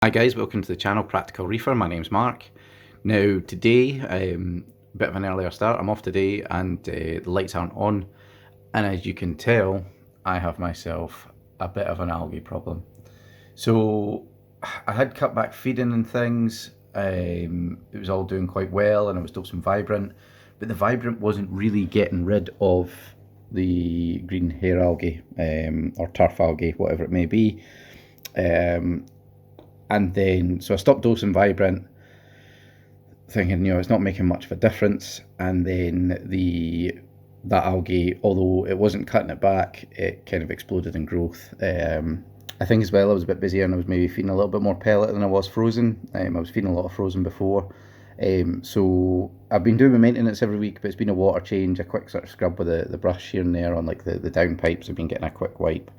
Hi guys, welcome to the channel Practical Reefer. My name's Mark. Now today, a bit of an earlier start. I'm off today and the lights aren't on, and as you can tell I have myself a bit of an algae problem. So I had cut back feeding and things. It was all doing quite well and I was still some Vibrant, but the Vibrant wasn't really getting rid of the green hair algae or turf algae, whatever it may be. And then, so I stopped dosing Vibrant, thinking, it's not making much of a difference. And then that algae, although it wasn't cutting it back, it kind of exploded in growth. I think as well I was a bit busier and I was maybe feeding a little bit more pellet than I was frozen. I was feeding a lot of frozen before. So I've been doing my maintenance every week, but it's been a water change, a quick sort of scrub with the brush here and there on like the down pipes. I've been getting a quick wipe.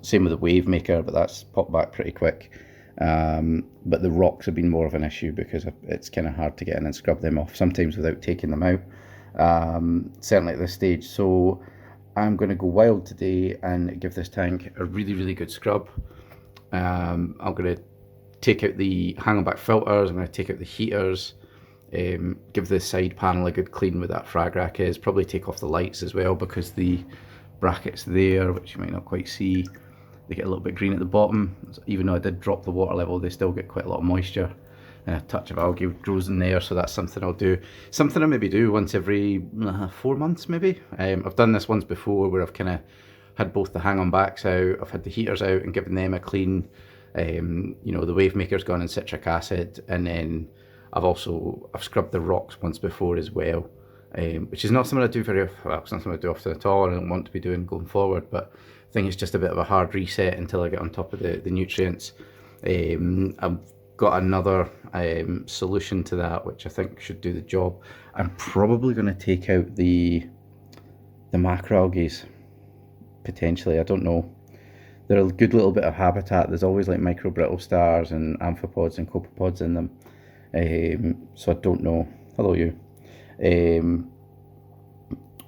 Same with the wave maker, but that's popped back pretty quick. But the rocks have been more of an issue because it's kind of hard to get in and scrub them off, sometimes without taking them out, certainly at this stage. So I'm going to go wild today and give this tank a really good scrub. I'm going to take out the hang-on-back filters, I'm going to take out the heaters, give the side panel a good clean where that frag rack is, probably take off the lights as well because the brackets there, which you might not quite see, they get a little bit green at the bottom. Even though I did drop the water level, they still get quite a lot of moisture and a touch of algae grows in there, so that's something I'll do. Something I maybe do once every 4 months maybe. I've done this once before where I've kind of had both the hang-on backs out, I've had the heaters out and given them a clean. The wave maker's gone in citric acid, and then I've scrubbed the rocks once before as well. Which is not something I do very often. Well, it's not something I do often at all, and I don't want to be doing going forward, but I think it's just a bit of a hard reset until I get on top of the nutrients. I've got another solution to that which I think should do the job. I'm probably going to take out the macroalgae, potentially, I don't know. They're a good little bit of habitat. There's always like micro brittle stars and amphipods and copepods in them, so I don't know. Hello you.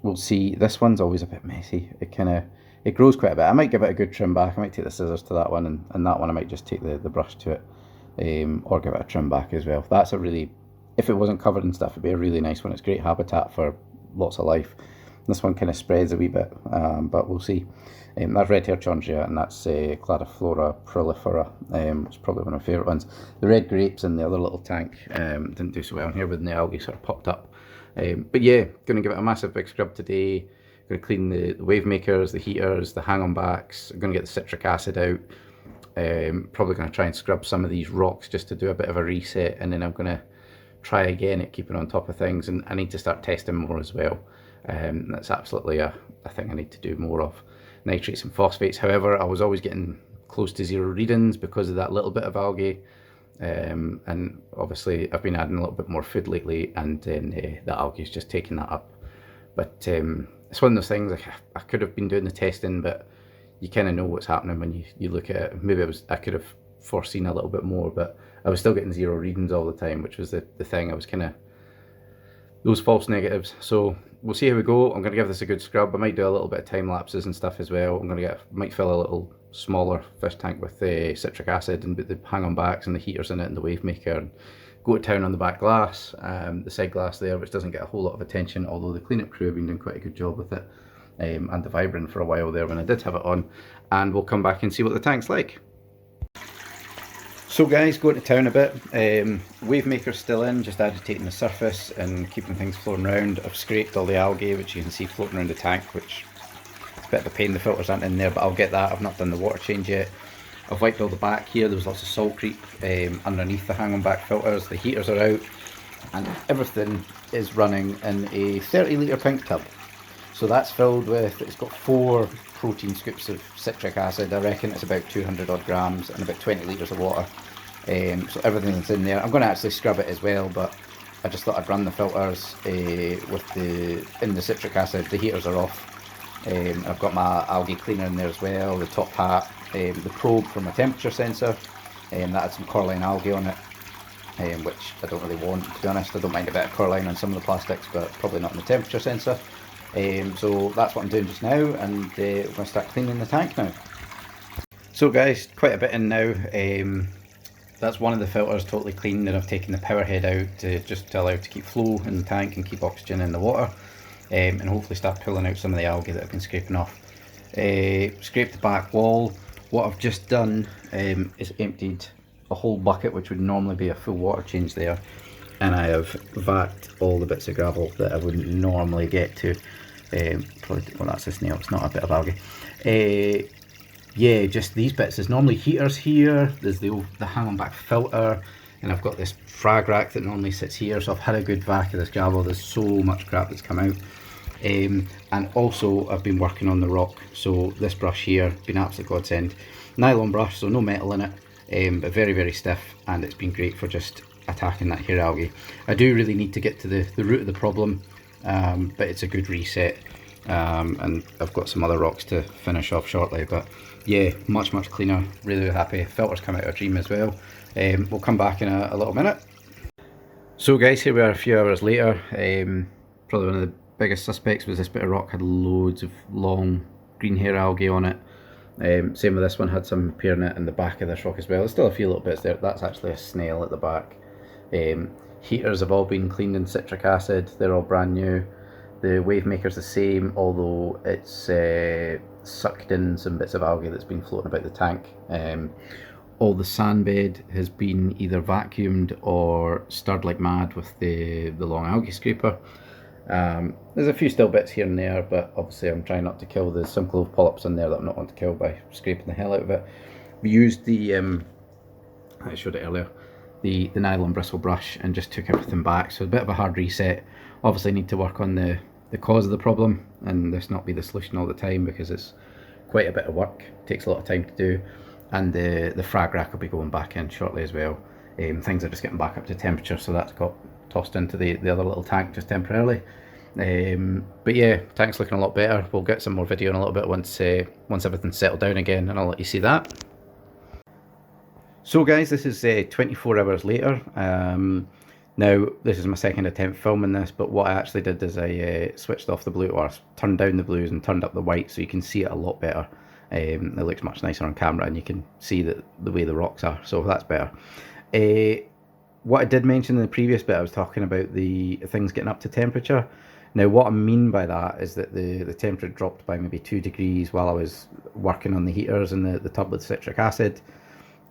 We'll see. This one's always a bit messy. It grows quite a bit. I might give it a good trim back. I might take the scissors to that one, and that one I might just take the brush to it, or give it a trim back as well. That's a really, if it wasn't covered in stuff, it'd be a really nice one. It's great habitat for lots of life. This one kind of spreads a wee bit, but we'll see. That's red hair chondria, and that's Cladiflora prolifera, which is probably one of my favourite ones. The red grapes in the other little tank didn't do so well in here when the algae sort of popped up. But yeah, going to give it a massive big scrub today. Going to clean the wave makers, the heaters, the hang-on backs. I'm going to get the citric acid out. Probably going to try and scrub some of these rocks just to do a bit of a reset, and then I'm going to try again at keeping on top of things, and I need to start testing more as well. That's absolutely a thing I need to do more of. Nitrates and phosphates, however, I was always getting close to zero readings because of that little bit of algae, and obviously I've been adding a little bit more food lately, and then the algae is just taking that up. But it's one of those things, like, I could have been doing the testing, but you kind of know what's happening when you look at it. Maybe I could have foreseen a little bit more, but I was still getting zero readings all the time, which was the thing. I was kind of those false negatives. So we'll see how we go. I'm going to give this a good scrub. I might do a little bit of time lapses and stuff as well. I'm going to might fill a little smaller fish tank with citric acid and put the hang-on backs and the heaters in it and the wave maker, and go to town on the back glass, the side glass there, which doesn't get a whole lot of attention, although the cleanup crew have been doing quite a good job with it, and the Vibrant for a while there when I did have it on. And we'll come back and see what the tank's like. So guys, going to town a bit. Wave maker's still in, just agitating the surface and keeping things floating around. I've scraped all the algae, which you can see floating around the tank, which is a bit of a pain. The filters aren't in there, but I'll get that. I've not done the water change yet. I've wiped all the back here. There was lots of salt creep underneath the hang-on back filters. The heaters are out, and everything is running in a 30 litre pink tub. So that's filled with, it's got 4 protein scoops of citric acid. I reckon it's about 200 odd grams and about 20 litres of water. So everything that's in there. I'm going to actually scrub it as well, but I just thought I'd run the filters in the citric acid. The heaters are off. I've got my algae cleaner in there as well, the top hat, the probe for my temperature sensor, that had some coralline algae on it, which I don't really want, to be honest. I don't mind a bit of coralline on some of the plastics, but probably not on the temperature sensor. So that's what I'm doing just now, and we're going to start cleaning the tank now. So guys, quite a bit in now. That's one of the filters totally cleaned, and I've taken the power head out to just to allow it to keep flow in the tank and keep oxygen in the water, and hopefully start pulling out some of the algae that I've been scraping off. Scraped the back wall. What I've just done is emptied a whole bucket, which would normally be a full water change there, and I have vacked all the bits of gravel that I wouldn't normally get to. Well, that's a snail, it's not a bit of algae. Yeah, just these bits. There's normally heaters here, there's the hang-on back filter, and I've got this frag rack that normally sits here, so I've had a good vac of this gravel. There's so much crap that's come out. And also I've been working on the rock, so this brush here, been absolute godsend. Nylon brush, so no metal in it, but very, very stiff, and it's been great for just attacking that here algae. I do really need to get to the root of the problem, but it's a good reset, and I've got some other rocks to finish off shortly, but yeah, much cleaner, really happy. Filters come out a dream as well. We'll come back in a little minute. So guys, here we are a few hours later. Probably one of the biggest suspects was this bit of rock had loads of long green hair algae on it. Same with this one, had some appear in it in the back of this rock as well. There's still a few little bits there. That's actually a snail at the back. Heaters have all been cleaned in citric acid, they're all brand new. The wave maker's the same, although it's sucked in some bits of algae that's been floating about the tank. All the sand bed has been either vacuumed or stirred like mad with the long algae scraper. There's a few still bits here and there, but obviously I'm trying not to kill. There's some clove polyps in there that I'm not want to kill by scraping the hell out of it. We used the, I showed it earlier, the nylon bristle brush and just took everything back, so a bit of a hard reset. Obviously need to work on the cause of the problem, and this not be the solution all the time, because it's quite a bit of work, takes a lot of time to do, and the frag rack will be going back in shortly as well. Things are just getting back up to temperature, so that's got tossed into the other little tank just temporarily. But yeah, tank's looking a lot better. We'll get some more video in a little bit once everything's settled down again, and I'll let you see that. So guys, this is 24 hours later. Now, this is my second attempt filming this, but what I actually did is I switched off the blue, or turned down the blues and turned up the white, so you can see it a lot better. It looks much nicer on camera, and you can see the way the rocks are, so that's better. What I did mention in the previous bit, I was talking about the things getting up to temperature. Now, what I mean by that is that the temperature dropped by maybe 2 degrees while I was working on the heaters in the tub with citric acid.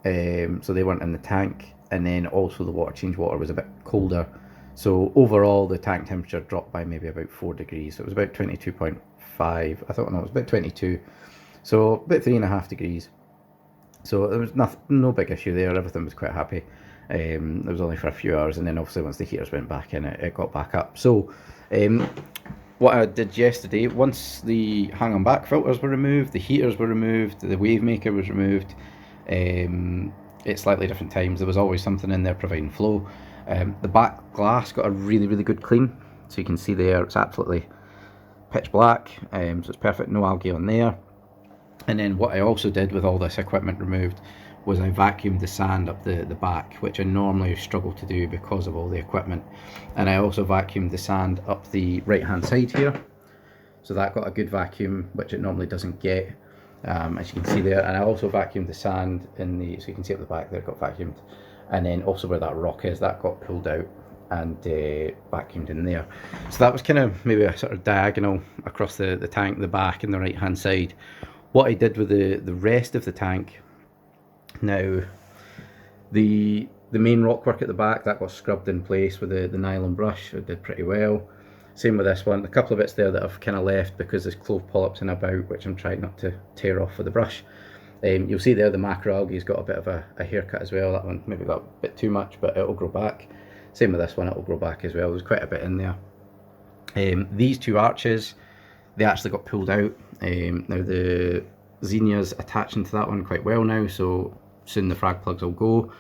So they weren't in the tank, and then also the water change water was a bit colder, so overall the tank temperature dropped by maybe about 4 degrees. So it was about 22.5, I thought, no, it was about 22, so about 3.5 degrees. So there was no big issue there, everything was quite happy. It was only for a few hours, and then obviously once the heaters went back in, it got back up. So what I did yesterday, once the hang-on back filters were removed, the heaters were removed, the wave maker was removed, at slightly different times, there was always something in there providing flow. The back glass got a really good clean, so you can see there it's absolutely pitch black, so it's perfect, no algae on there. And then what I also did with all this equipment removed was I vacuumed the sand up the back, which I normally struggle to do because of all the equipment. And I also vacuumed the sand up the right hand side here, so that got a good vacuum, which it normally doesn't get. As you can see there, and I also vacuumed the sand in the, so you can see up the back there, it got vacuumed, and then also where that rock is, that got pulled out and vacuumed in there. So that was kind of maybe a sort of diagonal across the tank, the back and the right hand side. What I did with the rest of the tank, now the main rock work at the back, that got scrubbed in place with the nylon brush. It did pretty well. Same with this one, a couple of bits there that I've kind of left because there's clove polyps in about, which I'm trying not to tear off with the brush. You'll see there the macroalgae's got a bit of a haircut as well. That one maybe got a bit too much, but it'll grow back. Same with this one, it'll grow back as well. There's quite a bit in there. These two arches, they actually got pulled out. Now the zinnia's attaching to that one quite well now, so soon the frag plugs will go.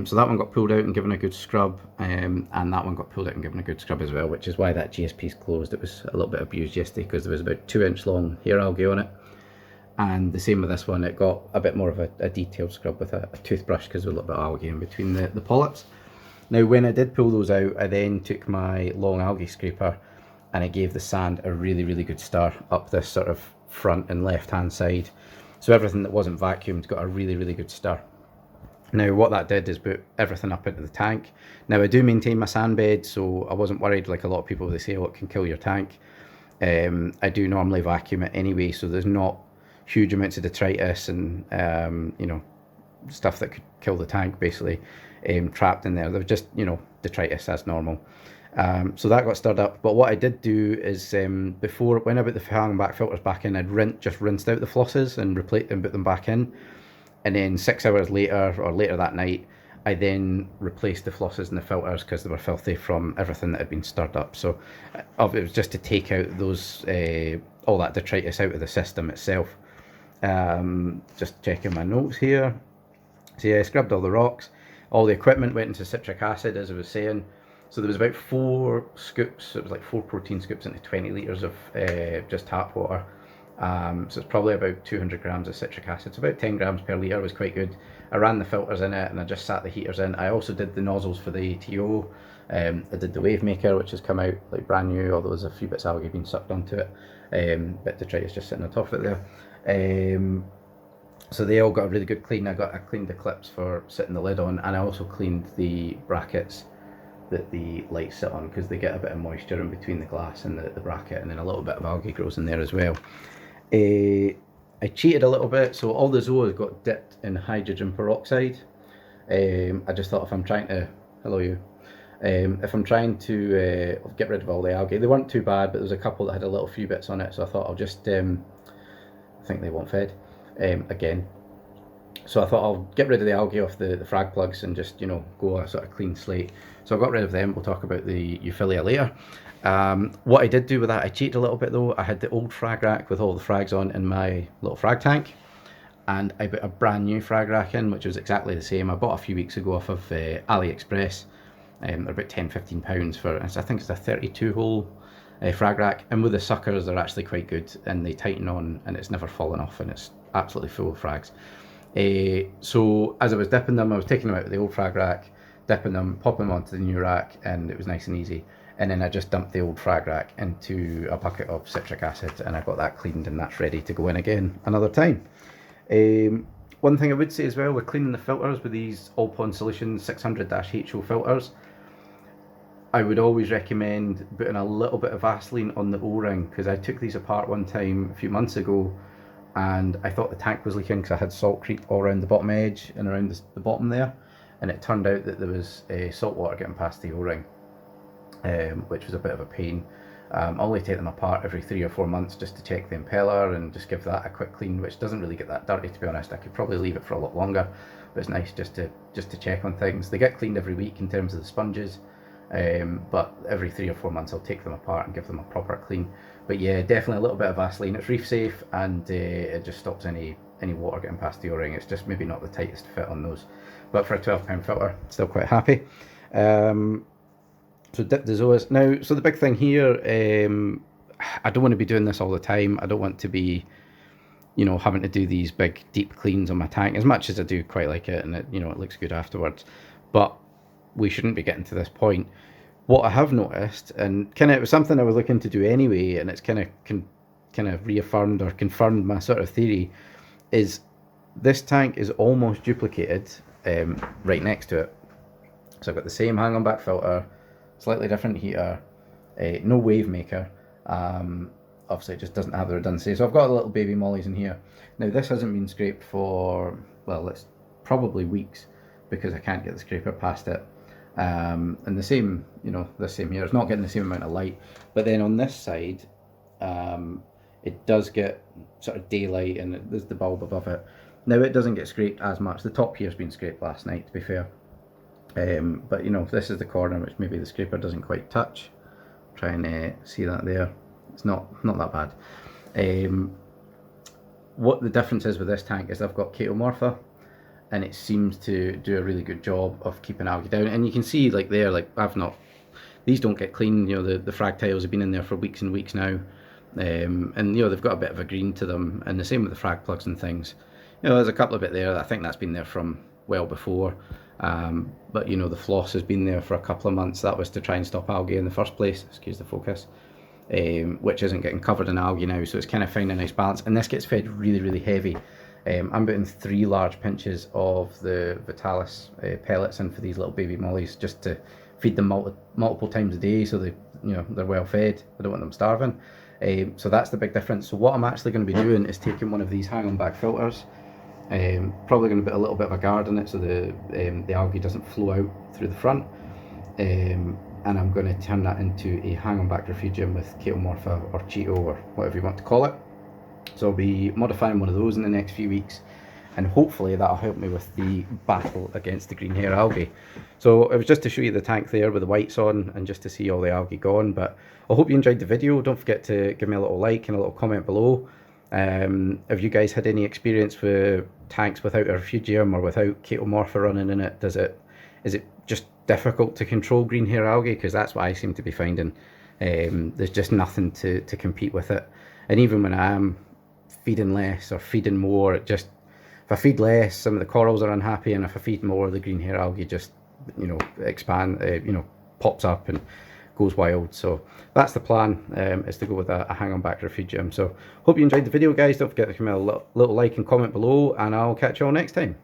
So that one got pulled out and given a good scrub, and that one got pulled out and given a good scrub as well, which is why that GSP's closed. It was a little bit abused yesterday because there was about 2-inch long hair algae on it. And the same with this one, it got a bit more of a detailed scrub with a toothbrush because there was a little bit of algae in between the polyps. Now when I did pull those out, I then took my long algae scraper and I gave the sand a really good stir up this sort of front and left hand side. So everything that wasn't vacuumed got a really, really good stir. Now what that did is put everything up into the tank. Now I do maintain my sand bed, so I wasn't worried like a lot of people, they say, oh, it can kill your tank. I do normally vacuum it anyway, so there's not huge amounts of detritus and you know, stuff that could kill the tank basically trapped in there. There was just, you know, detritus as normal. So that got stirred up. But what I did do is before, when I put the hang back filters back in, I'd just rinsed out the flosses and replaced and put them back in. And then 6 hours later, or later that night, I then replaced the flosses and the filters because they were filthy from everything that had been stirred up. So it was just to take out those all that detritus out of the system itself. Just checking my notes here. So yeah, I scrubbed all the rocks. All the equipment went into citric acid, as I was saying. So there was about 4 scoops, it was like 4 protein scoops into 20 litres of just tap water. So it's probably about 200 grams of citric acid, so about 10 grams per litre was quite good. I ran the filters in it and I just sat the heaters in. I also did the nozzles for the ATO. I did the wave maker, which has come out like brand new, although there's a few bits of algae being sucked onto it. But detritus just sitting on top of it there. So they all got a really good clean. I cleaned the clips for sitting the lid on, and I also cleaned the brackets that the lights sit on, because they get a bit of moisture in between the glass and the bracket, and then a little bit of algae grows in there as well. I cheated a little bit, so all the zoas got dipped in hydrogen peroxide. I just thought, if I'm trying to, if I'm trying to get rid of all the algae, they weren't too bad, but there was a couple that had a few bits on it, so I thought I'll just, I think they weren't fed, again. So I thought I'll get rid of the algae off the frag plugs and just, you know, go a sort of clean slate. So I got rid of them. We'll talk about the Euphilia later. What I did do with that, I cheated a little bit though. I had the old frag rack with all the frags on in my little frag tank, and I put a brand new frag rack in, which was exactly the same. I bought a few weeks ago off of AliExpress. They're about £10–15 for, I think it's a 32 hole frag rack, and with the suckers they're actually quite good, and they tighten on and it's never fallen off, and it's absolutely full of frags. So as I was dipping them, I was taking them out of the old frag rack, dipping them, popping them onto the new rack, and it was nice and easy. And then I just dumped the old frag rack into a bucket of citric acid, and I got that cleaned, and that's ready to go in again another time. One thing I would say as well, with cleaning the filters with these All Pond Solutions 600-HO filters, I would always recommend putting a little bit of Vaseline on the O-ring, because I took these apart one time a few months ago, and I thought the tank was leaking because I had salt creep all around the bottom edge and around the bottom there, and it turned out that there was salt water getting past the O-ring, which was a bit of a pain. I only take them apart every 3 or 4 months just to check the impeller and just give that a quick clean, which doesn't really get that dirty, to be honest. I could probably leave it for a lot longer, but it's nice just to check on things. They get cleaned every week in terms of the sponges, but every 3 or 4 months I'll take them apart and give them a proper clean. But yeah, definitely a little bit of Vaseline. It's reef safe, and it just stops any water getting past the O-ring. It's just maybe not the tightest fit on those, but for a £12 filter, still quite happy. So dip the zoas. Now, so the big thing here, I don't want to be doing this all the time. I don't want to be, you know, having to do these big deep cleans on my tank, as much as I do quite like it, and it, you know, it looks good afterwards. But we shouldn't be getting to this point. What I have noticed, and kind of it was something I was looking to do anyway, and it's kind of reaffirmed or confirmed my sort of theory, is this tank is almost duplicated right next to it. So I've got the same hang-on back filter, slightly different heater, no wave maker. Obviously it just doesn't have the redundancy. So I've got a little baby mollies in here. Now this hasn't been scraped for, well, it's probably weeks, because I can't get the scraper past it. And the same, you know, this same here, it's not getting the same amount of light. But then on this side, it does get sort of daylight, and there's the bulb above it. Now it doesn't get scraped as much. The top here's been scraped last night, to be fair. But you know, this is the corner which maybe the scraper doesn't quite touch. Try and see that there. It's not that bad. What the difference is with this tank is I've got chaetomorpha, and it seems to do a really good job of keeping algae down. And you can see, like there, like these don't get clean. You know, the frag tiles have been in there for weeks and weeks now, and you know, they've got a bit of a green to them. And the same with the frag plugs and things. You know, there's a couple of bit there. I think that's been there from well before. But you know, the floss has been there for a couple of months. That was to try and stop algae in the first place, excuse the focus, which isn't getting covered in algae now, so it's kind of finding a nice balance. And this gets fed really, really heavy. I'm putting 3 large pinches of the Vitalis pellets in for these little baby mollies, just to feed them multiple times a day, so they're well fed. I don't want them starving. So that's the big difference. So what I'm actually going to be doing is taking one of these hang on back filters, probably going to put a little bit of a guard in it so the algae doesn't flow out through the front, and I'm going to turn that into a hang on back refugium with Chaetomorpha or Cheeto or whatever you want to call it. So I'll be modifying one of those in the next few weeks, and hopefully that'll help me with the battle against the green hair algae. So it was just to show you the tank there with the whites on and just to see all the algae gone. But I hope you enjoyed the video. Don't forget to give me a little like and a little comment below. Have you guys had any experience with tanks without a refugium or without Chaetomorpha running in it? Is it just difficult to control green hair algae? Because that's what I seem to be finding. There's just nothing to compete with it. And even when I am feeding less or feeding more, if I feed less, some of the corals are unhappy, and if I feed more, the green hair algae just pops up and goes wild. So that's the plan, is to go with a hang on back refugium. So hope you enjoyed the video, guys. Don't forget to give me a little like and comment below, and I'll catch you all next time.